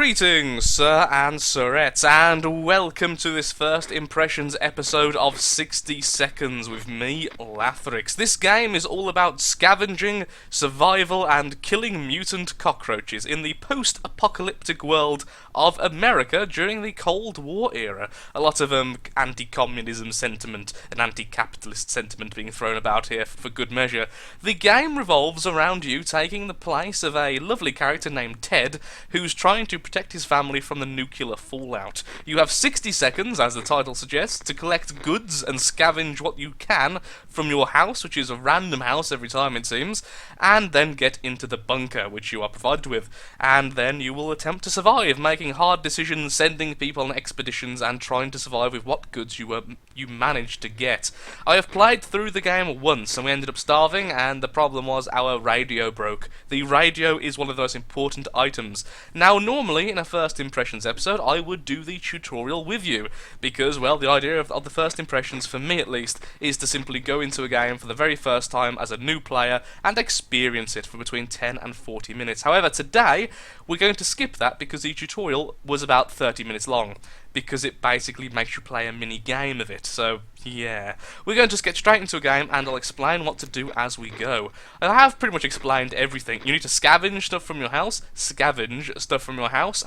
Greetings, sir and sirettes, and welcome to this first impressions episode of 60 Seconds with me, Lathrix. This game is all about scavenging, survival, and killing mutant cockroaches in the post-apocalyptic world of America during the Cold War era. A lot of anti-communism sentiment and anti-capitalist sentiment being thrown about here for good measure. The game revolves around you taking the place of a lovely character named Ted, who's trying to protect his family from the nuclear fallout. You have 60 seconds, as the title suggests, to collect goods and scavenge what you can from your house, which is a random house every time it seems, and then get into the bunker, which you are provided with. And then you will attempt to survive, making hard decisions, sending people on expeditions, and trying to survive with what goods you managed to get. I have played through the game once, and we ended up starving, and the problem was our radio broke. The radio is one of those important items. Now, normally, in a first impressions episode, I would do the tutorial with you, because, well, the idea of the first impressions, for me at least, is to simply go into a game for the very first time as a new player, and experience it for between 10 and 40 minutes. However, today, we're going to skip that because the tutorial was about 30 minutes long, because it basically makes you play a mini game of it. So yeah, we're going to just get straight into a game, and I'll explain what to do as we go. I have pretty much explained everything. You need to scavenge stuff from your house,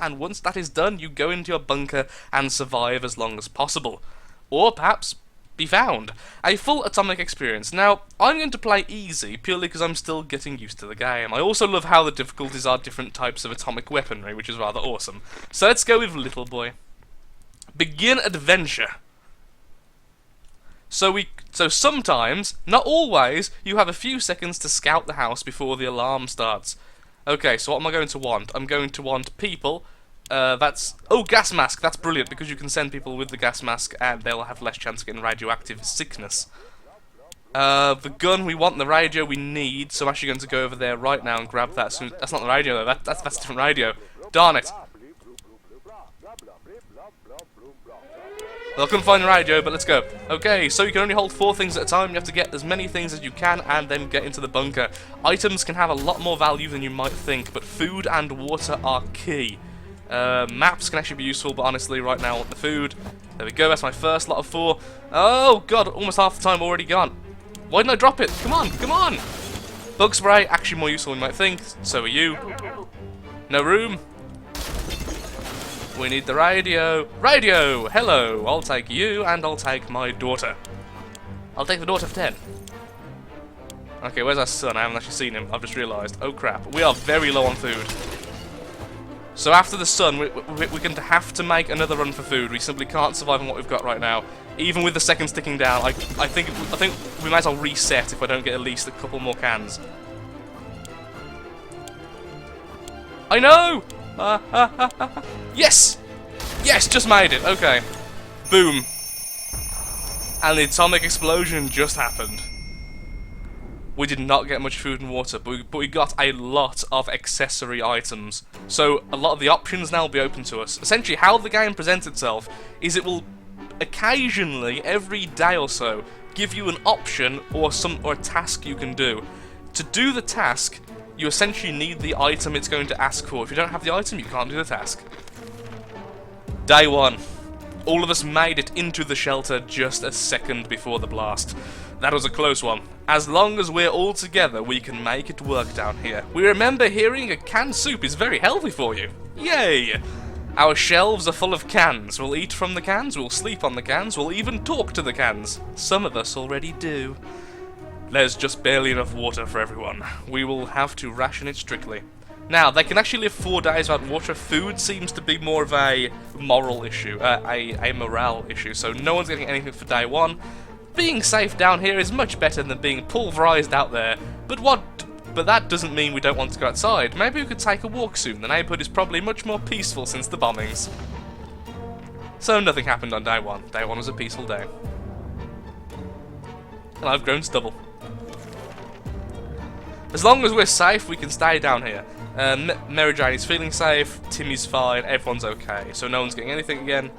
and once that is done, you go into your bunker and survive as long as possible. Or perhaps be found. A full atomic experience. Now, I'm going to play easy, purely because I'm still getting used to the game. I also love how the difficulties are different types of atomic weaponry, which is rather awesome. So let's go with Little Boy. Begin adventure. So sometimes, not always, you have a few seconds to scout the house before the alarm starts. Okay, so what am I going to want? I'm going to want people. Gas mask. That's brilliant, because you can send people with the gas mask and they'll have less chance of getting radioactive sickness. The gun, we want. The radio we need, so I'm actually going to go over there right now and grab that. So that's not the radio though, that's a different radio. Darn it. Well, I couldn't find the radio, but let's go. Okay, so you can only hold 4 things at a time. You have to get as many things as you can and then get into the bunker. Items can have a lot more value than you might think, but food and water are key. Maps can actually be useful, but honestly, right now I want the food. There we go, that's my first lot of 4. Oh god, almost half the time already gone. Why didn't I drop it? Come on, come on! Bug spray, actually more useful than you might think. So are you. No room. We need the radio. Radio! Hello! I'll take you, and I'll take my daughter. I'll take the daughter for 10. Okay, where's our son? I haven't actually seen him. I've just realised. Oh crap. We are very low on food. So after the sun, we're going to have to make another run for food. We simply can't survive on what we've got right now. Even with the seconds ticking down, I think we might as well reset if I don't get at least a couple more cans. I know! Yes! Yes, just made it. Okay. Boom. And the atomic explosion just happened. We did not get much food and water, but we got a lot of accessory items. So a lot of the options now will be open to us. Essentially, how the game presents itself is it will occasionally, every day or so, give you an option or a task you can do. To do the task, you essentially need the item it's going to ask for. If you don't have the item, you can't do the task. Day 1. All of us made it into the shelter just a second before the blast. That was a close one. As long as we're all together, we can make it work down here. We remember hearing a canned soup is very healthy for you. Yay! Our shelves are full of cans. We'll eat from the cans, we'll sleep on the cans, we'll even talk to the cans. Some of us already do. There's just barely enough water for everyone. We will have to ration it strictly. Now, they can actually live 4 days without water. Food seems to be more of a moral issue, a morale issue, so no one's getting anything for day 1. Being safe down here is much better than being pulverized out there, but that doesn't mean we don't want to go outside. Maybe we could take a walk soon. The neighborhood is probably much more peaceful since the bombings. So nothing happened on day 1. Day 1 was a peaceful day. And I've grown stubble. As long as we're safe, we can stay down here. Mary Jane is feeling safe, Timmy's fine, everyone's okay, so no one's getting anything again.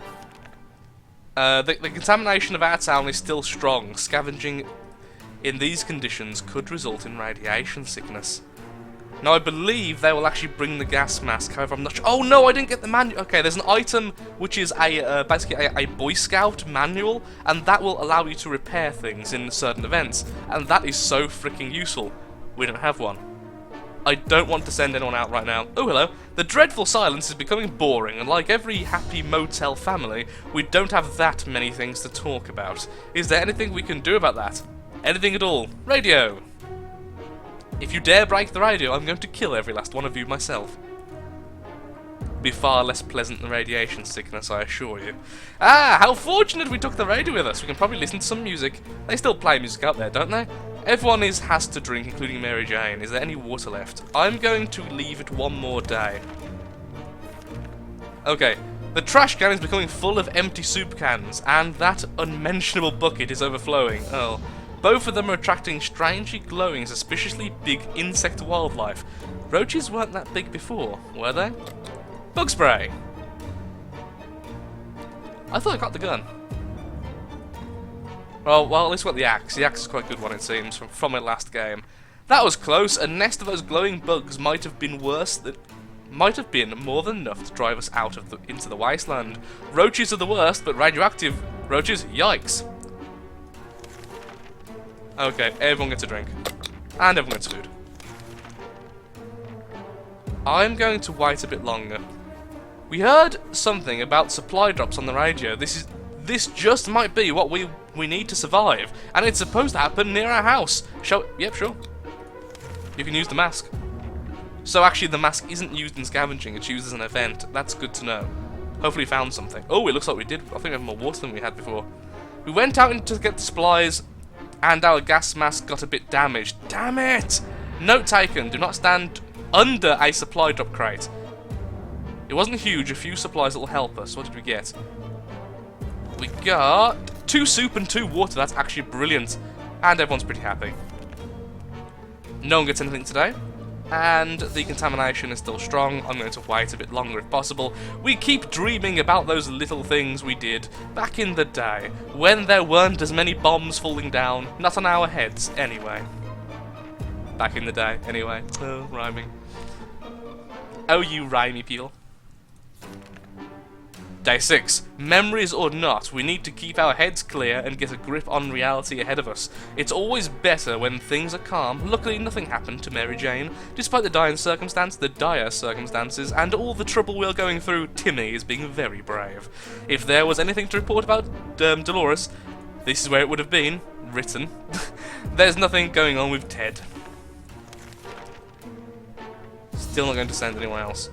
The contamination of our town is still strong. Scavenging in these conditions could result in radiation sickness. Now, I believe they will actually bring the gas mask, however, I'm not sure. Oh, no, I didn't get the manual. Okay, there's an item which is basically a Boy Scout manual, and that will allow you to repair things in certain events, and that is so freaking useful. We don't have one. I don't want to send anyone out right now. Oh, hello. The dreadful silence is becoming boring, and like every happy motel family, we don't have that many things to talk about. Is there anything we can do about that? Anything at all? Radio! If you dare break the radio, I'm going to kill every last one of you myself. Be far less pleasant than radiation sickness, I assure you. Ah, how fortunate we took the radio with us. We can probably listen to some music. They still play music out there, don't they? Everyone has to drink, including Mary Jane. Is there any water left? I'm going to leave it one more day. Okay, the trash can is becoming full of empty soup cans, and that unmentionable bucket is overflowing. Oh. Both of them are attracting strangely glowing, suspiciously big insect wildlife. Roaches weren't that big before, were they? Bug spray! I thought I got the gun. Well, at least we got the axe. The axe is quite a good one, it seems, from my last game. That was close. A nest of those glowing bugs might have been worse than... might have been more than enough to drive us out of into the wasteland. Roaches are the worst, but radioactive roaches, yikes. Okay, everyone gets a drink. And everyone gets food. I'm going to wait a bit longer. We heard something about supply drops on the radio. This just might be what we need to survive. And it's supposed to happen near our house. Yep, sure. You can use the mask. So actually the mask isn't used in scavenging, it's used as an event. That's good to know. Hopefully we found something. Oh, it looks like we did. I think we have more water than we had before. We went out to get the supplies, and our gas mask got a bit damaged. Damn it! Note taken, do not stand under a supply drop crate. It wasn't huge, a few supplies that will help us. What did we get? We got 2 soup and 2 water, that's actually brilliant. And everyone's pretty happy. No one gets anything today. And the contamination is still strong. I'm going to wait a bit longer if possible. We keep dreaming about those little things we did back in the day, when there weren't as many bombs falling down, not on our heads anyway. Back in the day, anyway. Oh, rhyming. Oh, you rhymey people. Day 6. Memories or not, we need to keep our heads clear and get a grip on reality ahead of us. It's always better when things are calm. Luckily, nothing happened to Mary Jane. Despite the dire circumstances, and all the trouble we're going through, Timmy is being very brave. If there was anything to report about Dolores, this is where it would have been written. There's nothing going on with Ted. Still not going to send anyone else.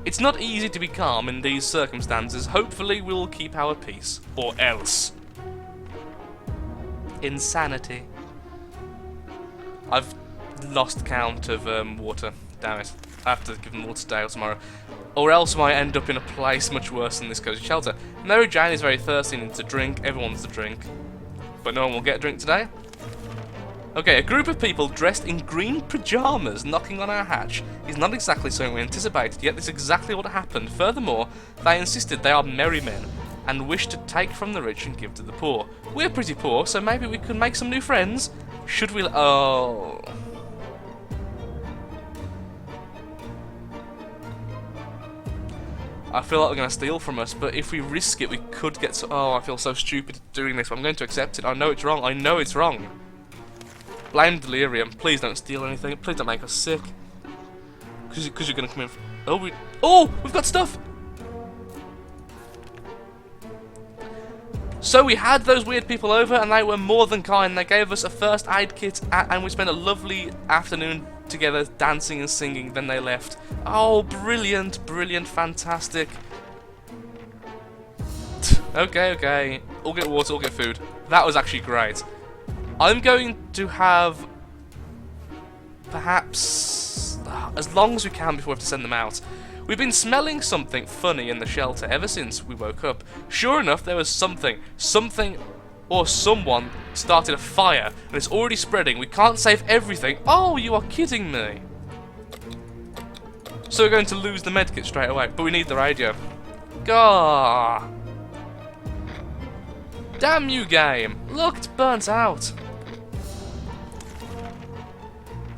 It's not easy to be calm in these circumstances. Hopefully we'll keep our peace. Or else. Insanity. I've lost count of water. Damn it. I have to give them water today or tomorrow. Or else I might end up in a place much worse than this cozy shelter. Mary Jane is very thirsty and needs a drink. Everyone wants a drink. But no one will get a drink today. Okay, a group of people dressed in green pyjamas knocking on our hatch is not exactly something we anticipated, yet this is exactly what happened. Furthermore, they insisted they are merry men and wish to take from the rich and give to the poor. We're pretty poor, so maybe we could make some new friends. Should we... Oh... I feel like they're going to steal from us, but if we risk it, we could get... Oh, I feel so stupid doing this, but I'm going to accept it. I know it's wrong. I know it's wrong. Blame delirium. Please don't steal anything. Please don't make us sick. Because you're going to come in... Oh, we've got stuff! So we had those weird people over, and they were more than kind. They gave us a first aid kit, and we spent a lovely afternoon together dancing and singing. Then they left. Oh, brilliant, brilliant, fantastic. Okay. All get water, all get food. That was actually great. I'm going to have, perhaps, as long as we can before we have to send them out. We've been smelling something funny in the shelter ever since we woke up. Sure enough, there was something or someone started a fire, and it's already spreading. We can't save everything. Oh, you are kidding me. So we're going to lose the medkit straight away, but we need the radio. Gah! Damn you, game! Look, it's burnt out.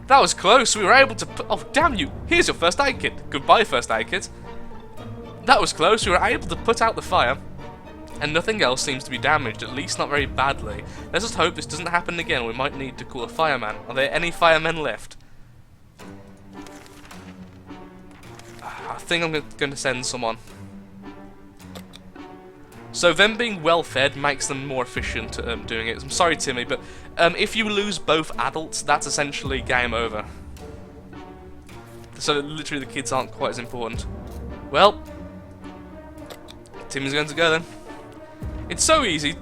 That was close. We were able to put... Oh, damn you. Here's your first aid kit. Goodbye, first aid kit. That was close. We were able to put out the fire. And nothing else seems to be damaged, at least not very badly. Let's just hope this doesn't happen again. We might need to call a fireman. Are there any firemen left? I think I'm going to send someone. So them being well fed makes them more efficient at doing it. I'm sorry, Timmy, but if you lose both adults, that's essentially game over. So literally the kids aren't quite as important. Well, Timmy's going to go then. It's so easy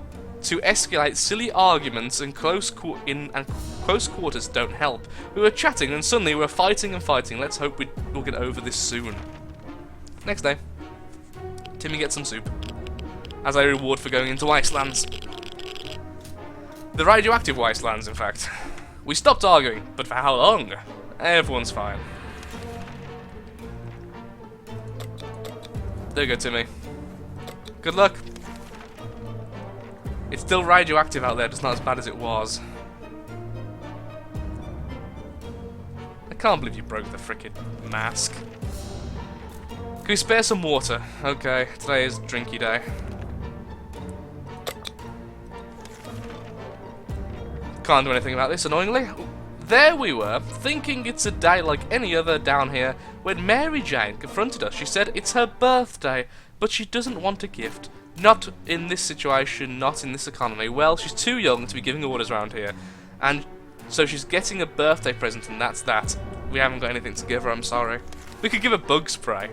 to escalate silly arguments and close quarters don't help. We were chatting and suddenly we were fighting and fighting. Let's hope we'll get over this soon. Next day, Timmy gets some soup as a reward for going into wastelands. The radioactive wastelands, in fact. We stopped arguing, but for how long? Everyone's fine. There you go, Timmy. Good luck. It's still radioactive out there, just not as bad as it was. I can't believe you broke the frickin' mask. Can we spare some water? Okay, today is drinky day. Can't do anything about this, annoyingly. There we were, thinking it's a day like any other down here, when Mary Jane confronted us. She said it's her birthday, but she doesn't want a gift. Not in this situation, not in this economy. Well, she's too young to be giving orders around here. And so she's getting a birthday present, and that's that. We haven't got anything to give her, I'm sorry. We could give her bug spray.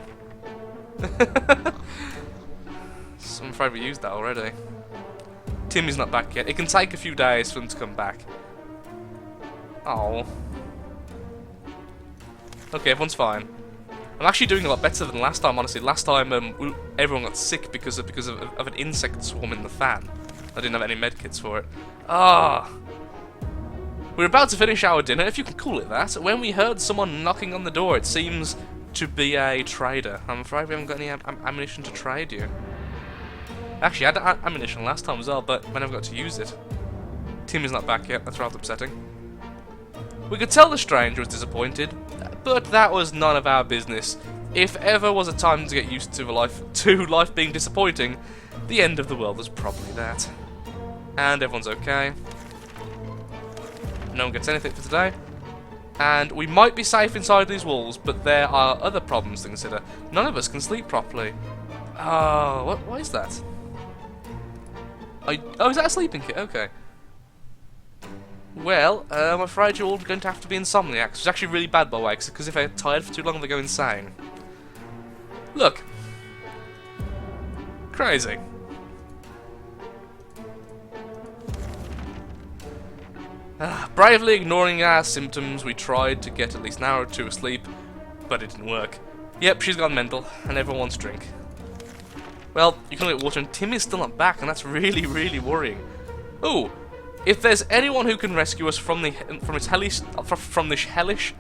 So I'm afraid we used that already. Timmy's not back yet. It can take a few days for them to come back. Oh. Okay, everyone's fine. I'm actually doing a lot better than last time, honestly. Last time, everyone got sick because of an insect swarm in the fan. I didn't have any medkits for it. Ah. We're about to finish our dinner, if you can call it that, when we heard someone knocking on the door. It seems to be a trader. I'm afraid we haven't got any ammunition to trade you. Actually, I had ammunition last time as well, but I never got to use it. Timmy's not back yet. That's rather upsetting. We could tell the stranger was disappointed, but that was none of our business. If ever was a time to get used to life being disappointing, the end of the world was probably that. And everyone's okay. No one gets anything for today. And we might be safe inside these walls, but there are other problems to consider. None of us can sleep properly. Oh, what is that? Oh, is that a sleeping kit? Okay. Well, I'm afraid you're all going to have to be insomniacs. It's actually really bad, by the way, because if they're tired for too long, they go insane. Look. Crazy. Bravely ignoring our symptoms, we tried to get at least an hour or two of sleep, but it didn't work. Yep, she's gone mental, and everyone wants a drink. Well, you can get water, and Timmy's still not back, and that's really, really worrying. Ooh. If there's anyone who can rescue us from this hellish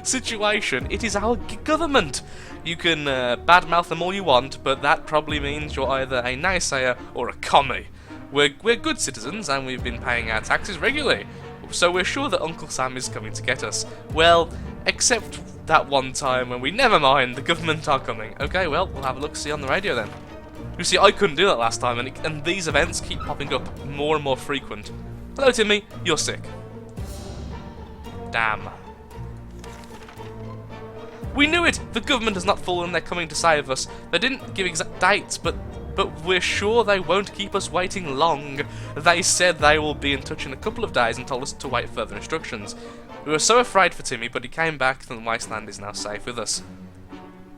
situation, it is our government. You can badmouth them all you want, but that probably means you're either a naysayer or a commie. We're good citizens, and we've been paying our taxes regularly, so we're sure that Uncle Sam is coming to get us. Well, except that one time when we never mind, the government are coming. Okay, well, we'll have a look-see on the radio then. You see, I couldn't do that last time, and these events keep popping up more and more frequent. Hello, Timmy. You're sick. Damn. We knew it! The government has not fallen, they're coming to save us. They didn't give exact dates, but we're sure they won't keep us waiting long. They said they will be in touch in a couple of days and told us to wait further instructions. We were so afraid for Timmy, but he came back, and the wasteland is now safe with us.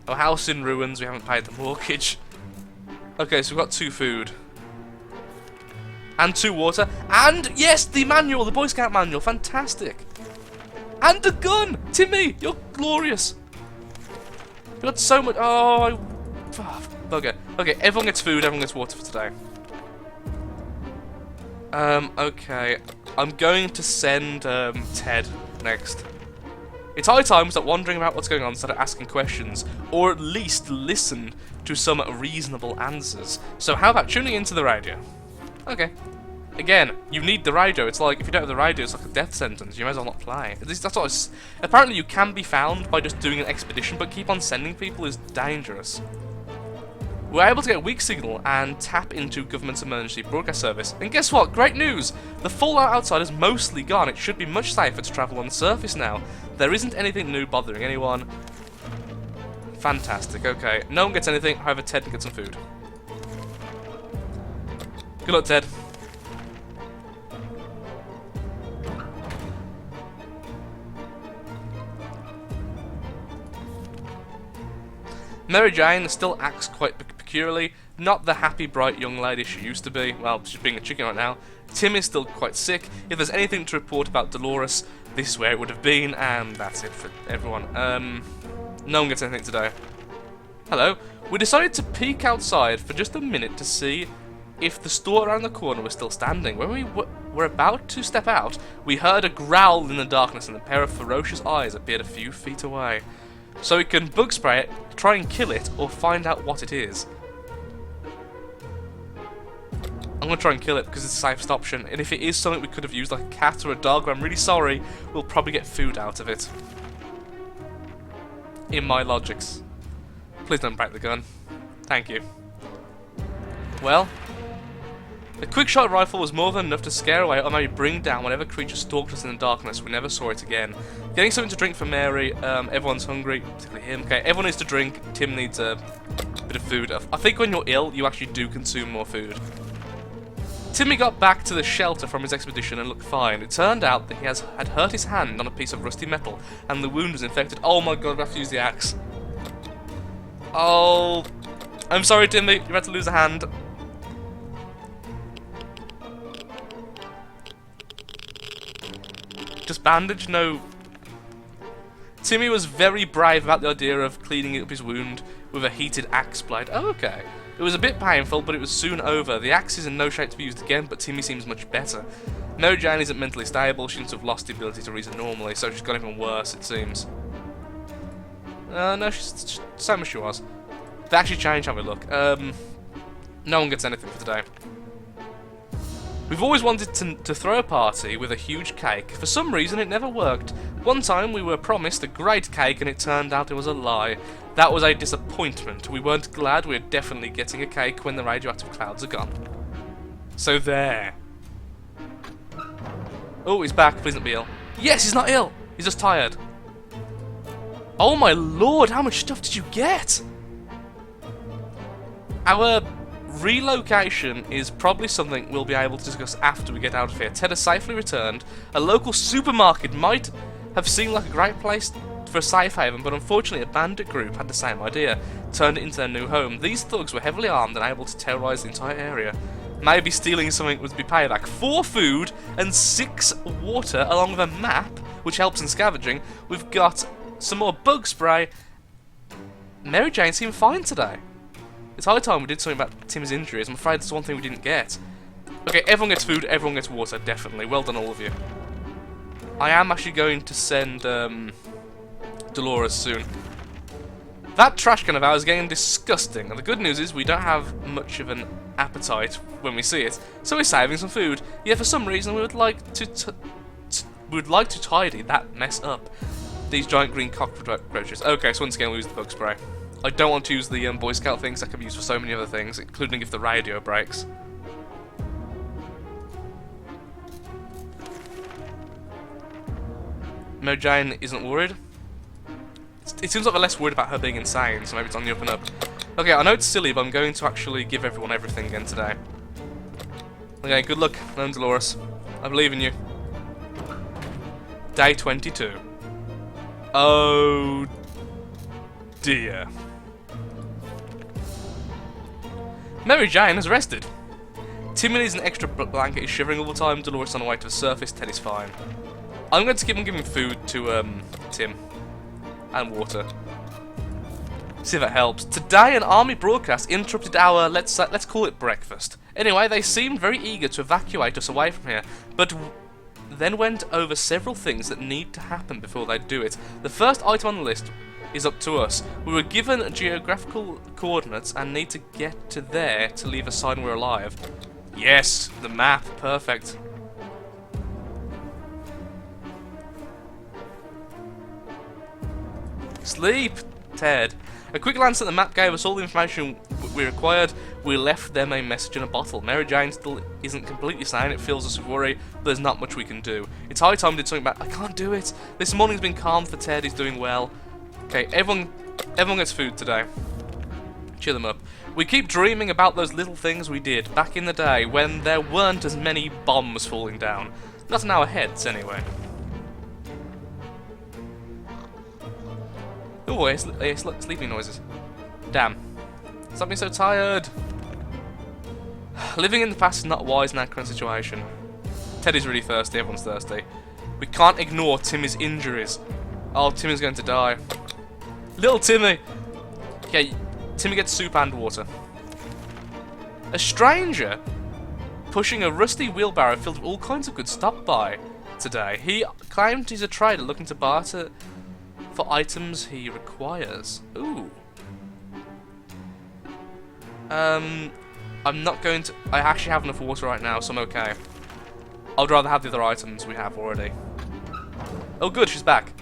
Our house in ruins, we haven't paid the mortgage. Okay, so we've got 2 food. And 2 water. And, yes, the manual, the Boy Scout manual. Fantastic. And a gun! Timmy, you're glorious. You got so much... Oh, bugger. Okay, everyone gets food, everyone gets water for today. Okay. I'm going to send, Ted next. It's high time we start wondering about what's going on, start asking questions, or at least listen to some reasonable answers. So how about tuning into the radio? Okay. Again, you need the radio. It's like, if you don't have the radio, it's like a death sentence. You might as well not play. At least that's what apparently you can be found by just doing an expedition, but keep on sending people is dangerous. We're able to get a weak signal and tap into government's emergency broadcast service. And guess what? Great news! The fallout outside is mostly gone. It should be much safer to travel on the surface now. There isn't anything new bothering anyone. Fantastic, okay. No one gets anything, however Ted can get some food. Good luck, Ted. Mary Jane still acts quite peculiarly, not the happy, bright young lady she used to be. Well, she's being a chicken right now. Tim is still quite sick. If there's anything to report about Dolores, this is where it would have been, and that's it for everyone. No one gets anything today. Hello. We decided to peek outside for just a minute to see if the store around the corner was still standing. When we were about to step out, we heard a growl in the darkness and a pair of ferocious eyes appeared a few feet away. So we can bug spray it, try and kill it, or find out what it is. I'm going to try and kill it because it's the safest option, and if it is something we could have used like a cat or a dog, I'm really sorry, we'll probably get food out of it. In my logics. Please don't break the gun. Thank you. Well, the quick-shot rifle was more than enough to scare away or maybe bring down whatever creature stalked us in the darkness. We never saw it again. Getting something to drink for Mary. Everyone's hungry, particularly him. Okay, everyone needs to drink. Tim needs a bit of food. I think when you're ill, you actually do consume more food. Timmy got back to the shelter from his expedition and looked fine. It turned out that he had hurt his hand on a piece of rusty metal, and the wound was infected. Oh my god, we have to use the axe. Oh, I'm sorry, Timmy. You're about to lose a hand. Just bandage? No. Timmy was very brave about the idea of cleaning up his wound with a heated axe blade. Oh, okay. It was a bit painful, but it was soon over. The axe is in no shape to be used again, but Timmy seems much better. Mary Jane isn't mentally stable. She seems to have lost the ability to reason normally, so she's got even worse, it seems. No, she's the same as she was. They actually changed how we look. No one gets anything for today. We've always wanted to throw a party with a huge cake. For some reason, it never worked. One time, we were promised a great cake, and it turned out it was a lie. That was a disappointment. We weren't glad we were definitely getting a cake when the radioactive clouds are gone. So there. Oh, he's back. Please don't be ill. Yes, he's not ill. He's just tired. Oh my lord, how much stuff did you get? Our relocation is probably something we'll be able to discuss after we get out of here. Ted has safely returned. A local supermarket might have seemed like a great place for a safe haven, but unfortunately a bandit group had the same idea, turned it into their new home. These thugs were heavily armed and able to terrorise the entire area. Maybe stealing something would be payback. 4 food and 6 water, along with a map, which helps in scavenging. We've got some more bug spray. Mary Jane seemed fine today. It's high time we did something about Tim's injuries. I'm afraid that's one thing we didn't get. Okay, everyone gets food, everyone gets water, definitely. Well done, all of you. I am actually going to send Dolores soon. That trash can of ours is getting disgusting, and the good news is we don't have much of an appetite when we see it, so we're saving some food. Yet for some reason we would like to tidy that mess up. These giant green cockroaches. Okay, so once again we use the bug spray. I don't want to use the Boy Scout things that can be used for so many other things, including if the radio breaks. Mary Jane isn't worried. It seems like they're less worried about her being insane, so maybe it's on the up and up. Okay, I know it's silly, but I'm going to actually give everyone everything again today. Okay, good luck, Dolores. I believe in you. Day 22. Oh dear. Mary Jane has rested. Timmy needs an extra blanket, he's shivering all the time. Dolores on the way to the surface, Ted is fine. I'm going to keep on giving food to Tim. And water. See if that helps. Today an army broadcast interrupted our, let's call it breakfast. Anyway, they seemed very eager to evacuate us away from here, but then went over several things that need to happen before they do it. The first item on the list is up to us. We were given geographical coordinates and need to get to there to leave a sign we're alive. Yes, the map. Perfect. Sleep, Ted. A quick glance at the map gave us all the information we required. We left them a message in a bottle. Mary Jane still isn't completely sane. It fills us with worry, but there's not much we can do. It's high time we did something about. I can't do it. This morning's been calm for Ted. He's doing well. Okay, everyone gets food today. Cheer them up. We keep dreaming about those little things we did back in the day when there weren't as many bombs falling down. Not in our heads, anyway. Oh, I hear sleeping noises. Damn. Stop being so tired. Living in the past is not wise in that current situation. Teddy's really thirsty, everyone's thirsty. We can't ignore Timmy's injuries. Oh, Timmy's going to die. Little Timmy! Okay, Timmy gets soup and water. A stranger pushing a rusty wheelbarrow filled with all kinds of good stopped by today. He claimed he's a trader looking to barter for items he requires. Ooh. I'm not going to... I actually have enough water right now, so I'm okay. I'd rather have the other items we have already. Oh good, she's back.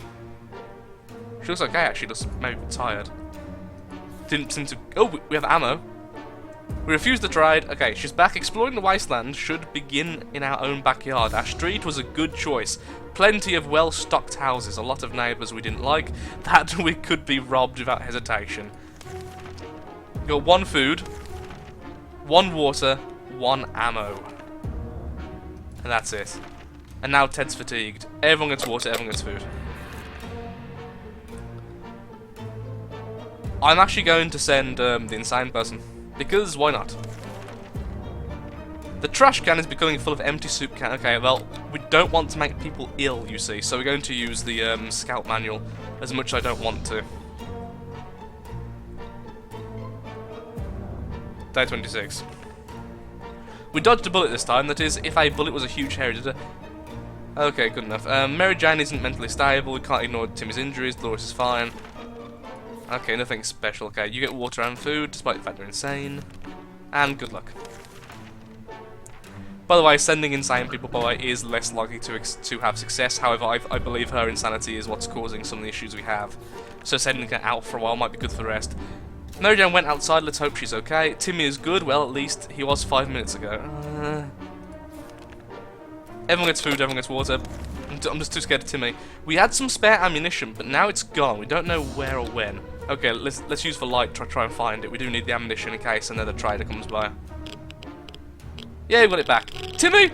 She looks okay actually, just maybe a bit tired. Didn't seem to... Oh, we have ammo. We refused the trade. Okay, she's back. Exploring the wasteland should begin in our own backyard. Our street was a good choice. Plenty of well-stocked houses, a lot of neighbours we didn't like, that we could be robbed without hesitation. We got 1 food, 1 water, 1 ammo. And that's it. And now Ted's fatigued. Everyone gets water, everyone gets food. I'm actually going to send the insane person. Because, why not? The trash can is becoming full of empty soup cans. Okay, well, we don't want to make people ill, you see, so we're going to use the scout manual as much as I don't want to. Day 26. We dodged a bullet this time, that is, if a bullet was a huge hairy editor. Okay, good enough. Mary Jane isn't mentally stable, we can't ignore Timmy's injuries, Dolores is fine. Okay, nothing special. Okay, you get water and food, despite the fact you're insane. And good luck. By the way, sending insane people by is less likely to have success. However, I believe her insanity is what's causing some of the issues we have. So sending her out for a while might be good for the rest. Mary Jane went outside, let's hope she's okay. Timmy is good, well at least he was 5 minutes ago. Everyone gets food, everyone gets water. I'm just too scared of Timmy. We had some spare ammunition, but now it's gone. We don't know where or when. Okay, let's use for light, try and find it. We do need the ammunition in case another trader comes by. Yeah, we got it back. Timmy!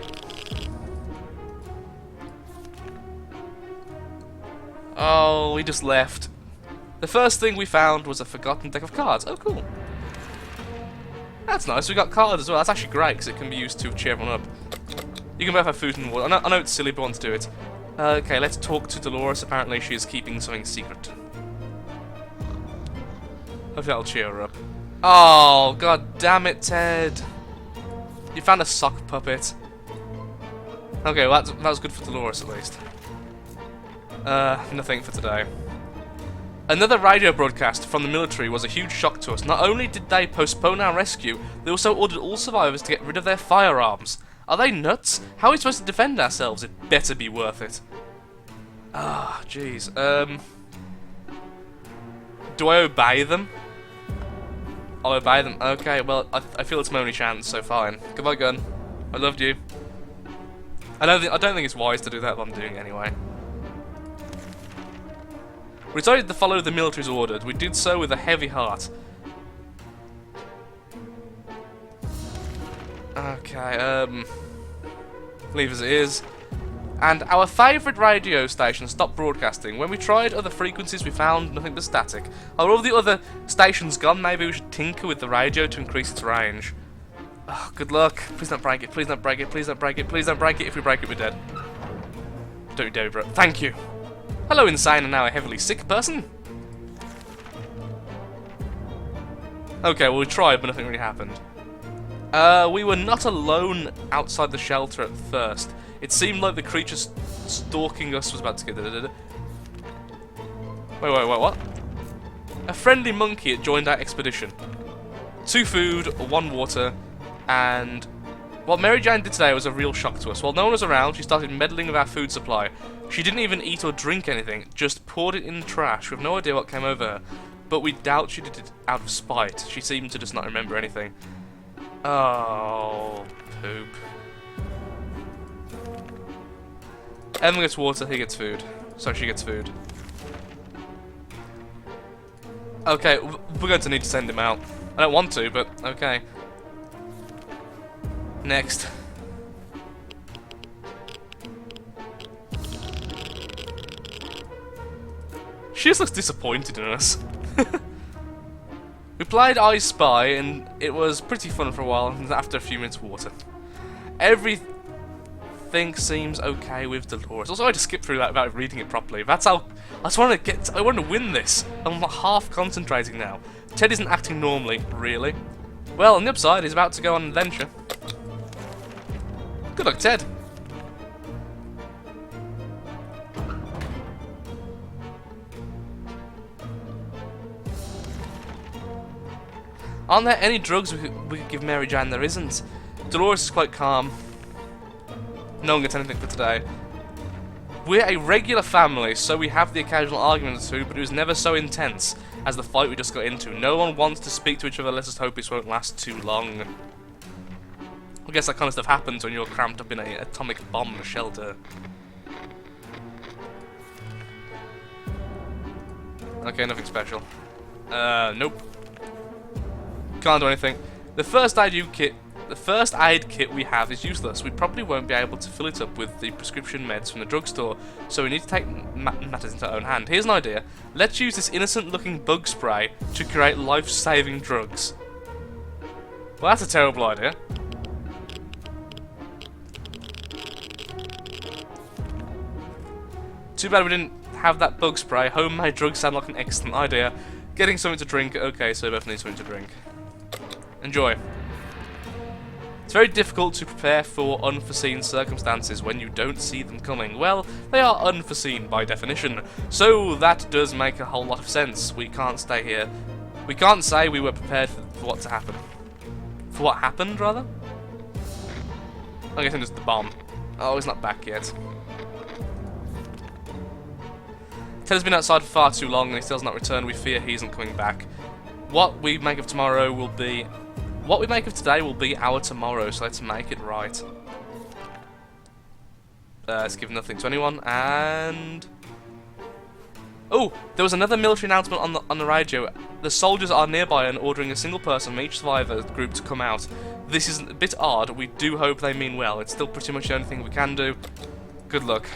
Oh, he just left. The first thing we found was a forgotten deck of cards. Oh, cool. That's nice. We got cards as well. That's actually great because it can be used to cheer everyone up. You can both have food and water. I know it's silly, but I want to do it. Okay, let's talk to Dolores. Apparently, she is keeping something secret. Hopefully that'll cheer her up. Oh, god damn it, Ted. You found a sock puppet. Okay, well that was good for Dolores at least. Nothing for today. Another radio broadcast from the military was a huge shock to us. Not only did they postpone our rescue, they also ordered all survivors to get rid of their firearms. Are they nuts? How are we supposed to defend ourselves? It better be worth it. Ah, jeez. Do I obey them? I'll obey them. Okay, well, I feel it's my only chance, so fine. Goodbye, gun. I loved you. I don't think it's wise to do that, but I'm doing it anyway. We decided to follow the military's orders. We did so with a heavy heart. Okay, leave as it is. And our favourite radio station stopped broadcasting. When we tried other frequencies, we found nothing but static. Are all the other stations gone? Maybe we should tinker with the radio to increase its range. Oh, good luck. Please don't break it. Please don't break it. Please don't break it. Please don't break it. If we break it, we're dead. Don't you dare, bro. Thank you. Hello, insane and now a heavily sick person. Okay, well, we tried, but nothing really happened. We were not alone outside the shelter at first. It seemed like the creature stalking us was about to get... Wait, what? A friendly monkey had joined our expedition. 2 food, 1 water, and What Mary Jane did today was a real shock to us. While no one was around, she started meddling with our food supply. She didn't even eat or drink anything, just poured it in the trash. We have no idea what came over her, but we doubt she did it out of spite. She seemed to just not remember anything. Oh, poop. Evan gets water, he gets food. So she gets food. Okay, we're going to need to send him out. I don't want to, but okay. Next. She just looks disappointed in us. We played I Spy, and it was pretty fun for a while, and after a few minutes water. Everything seems okay with Dolores. Also, I just skipped through that without reading it properly. That's how... I want to win this. I'm half concentrating now. Ted isn't acting normally, really. Well, on the upside, he's about to go on an adventure. Good luck, Ted. Aren't there any drugs we could give Mary Jane? There isn't. Dolores is quite calm. No one gets anything for today. We're a regular family, so we have the occasional argument or two, but it was never so intense as the fight we just got into. No one wants to speak to each other, let's just hope this won't last too long. I guess that kind of stuff happens when you're cramped up in an atomic bomb shelter. Okay, nothing special. Nope. Can't do anything. The first aid kit we have is useless. We probably won't be able to fill it up with the prescription meds from the drugstore, so we need to take matters into our own hand. Here's an idea. Let's use this innocent-looking bug spray to create life-saving drugs. Well, that's a terrible idea. Too bad we didn't have that bug spray. Homemade drugs sound like an excellent idea. Getting something to drink. Okay, so we both need something to drink. Enjoy. It's very difficult to prepare for unforeseen circumstances when you don't see them coming. Well, they are unforeseen by definition, so that does make a whole lot of sense. We can't stay here. We can't say we were prepared for what to happen. For what happened, rather? I'm guessing just the bomb. Oh, he's not back yet. Ted's been outside for far too long and he still has not returned. We fear he isn't coming back. What we make of tomorrow will be... What we make of today will be our tomorrow, so let's make it right. Let's give nothing to anyone, and... Oh, there was another military announcement on the radio. The soldiers are nearby and ordering a single person from each survivor group to come out. This is a bit odd. We do hope they mean well. It's still pretty much the only thing we can do. Good luck.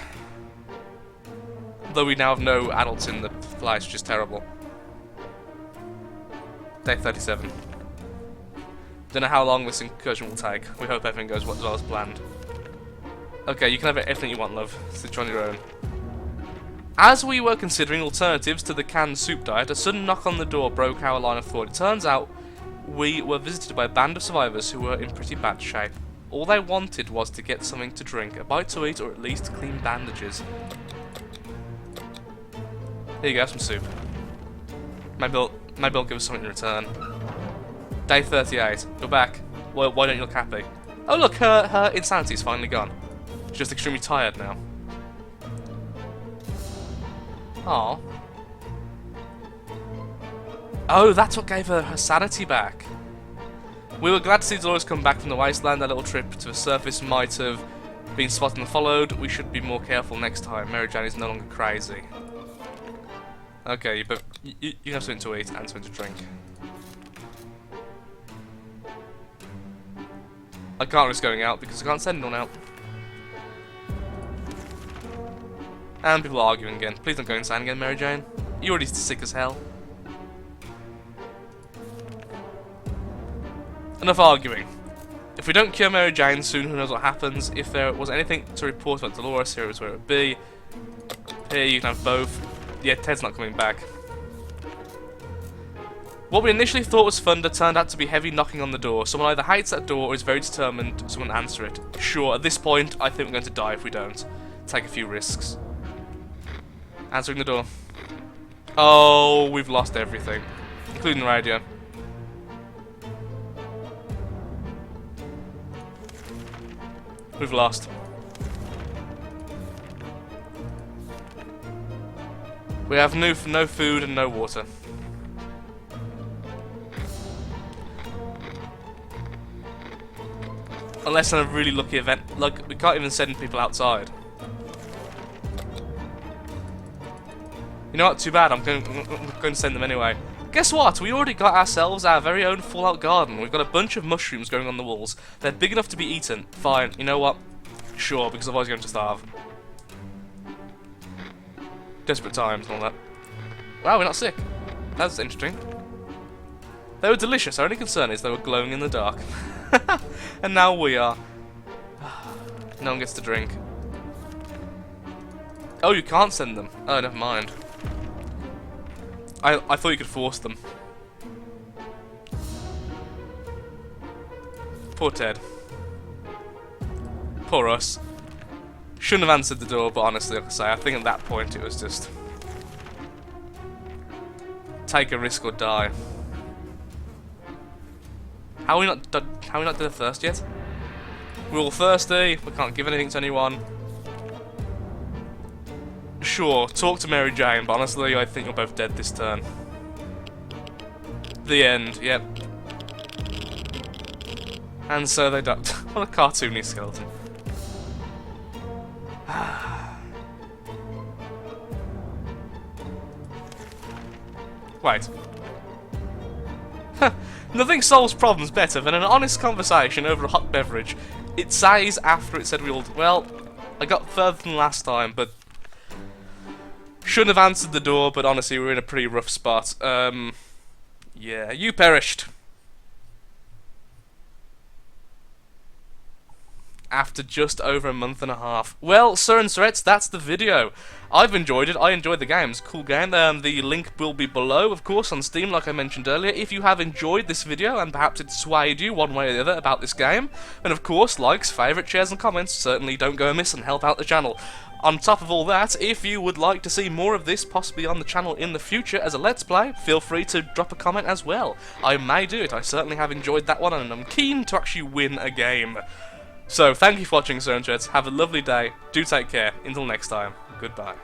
Though we now have no adults in the place, which is terrible. Day 37. Don't know how long this incursion will take. We hope everything goes as well as planned. Okay, you can have everything you want, love. Sit on your own. As we were considering alternatives to the canned soup diet, a sudden knock on the door broke our line of thought. It turns out we were visited by a band of survivors who were in pretty bad shape. All they wanted was to get something to drink, a bite to eat, or at least clean bandages. Here you go, have some soup. Maybe they'll give us something in return. Day 38. You're back. Why don't you look happy? Oh look, her insanity's finally gone. She's just extremely tired now. Aww. Oh, that's what gave her sanity back. We were glad to see Dolores come back from the wasteland. That little trip to the surface might have been spotted and followed. We should be more careful next time. Mary Jane is no longer crazy. Okay, but you can have something to eat and something to drink. I can't risk going out because I can't send anyone out. And people are arguing again. Please don't go insane again, Mary Jane. You're already sick as hell. Enough arguing. If we don't cure Mary Jane soon, who knows what happens. If there was anything to report about Dolores, here is where it would be. Here you can have both. Yeah, Ted's not coming back. What we initially thought was thunder turned out to be heavy knocking on the door. Someone either hates that door or is very determined someone to answer it. Sure, at this point, I think we're going to die if we don't. Take a few risks. Answering the door. Oh, we've lost everything. Including the radio. We've lost. We have no food and no water. Unless in a really lucky event, like we can't even send people outside. You know what? Too bad. I'm going to send them anyway. Guess what? We already got ourselves our very own Fallout garden. We've got a bunch of mushrooms growing on the walls. They're big enough to be eaten. Fine. You know what? Sure, because otherwise I'm going to starve. Desperate times and all that. Wow, we're not sick. That's interesting. They were delicious. Our only concern is they were glowing in the dark. And now we are. No one gets to drink. Oh, you can't send them. Oh, never mind. I thought you could force them. Poor Ted. Poor us. Shouldn't have answered the door, but honestly, like I say, I think at that point it was just take a risk or die. How are we not done the thirst yet? We're all thirsty. We can't give anything to anyone. Sure, talk to Mary Jane, but honestly, I think you're both dead this turn. The end. Yep. And so they died. What a cartoony skeleton. Wait. Nothing solves problems better than an honest conversation over a hot beverage. It says after it said we all... Well, I got further than last time, but... Shouldn't have answered the door, but honestly, we're in a pretty rough spot. Yeah, you perished. After just over a month and a half. Well, Sir and Sirettes, that's the video. I've enjoyed it. I enjoyed the game. It's a cool game. The link will be below, of course, on Steam, like I mentioned earlier. If you have enjoyed this video, and perhaps it swayed you one way or the other about this game, then of course, likes, favourites, shares, and comments certainly don't go amiss and help out the channel. On top of all that, if you would like to see more of this possibly on the channel in the future as a Let's Play, feel free to drop a comment as well. I may do it. I certainly have enjoyed that one, and I'm keen to actually win a game. So, thank you for watching, Sir and Sirettes. Have a lovely day. Do take care. Until next time, goodbye.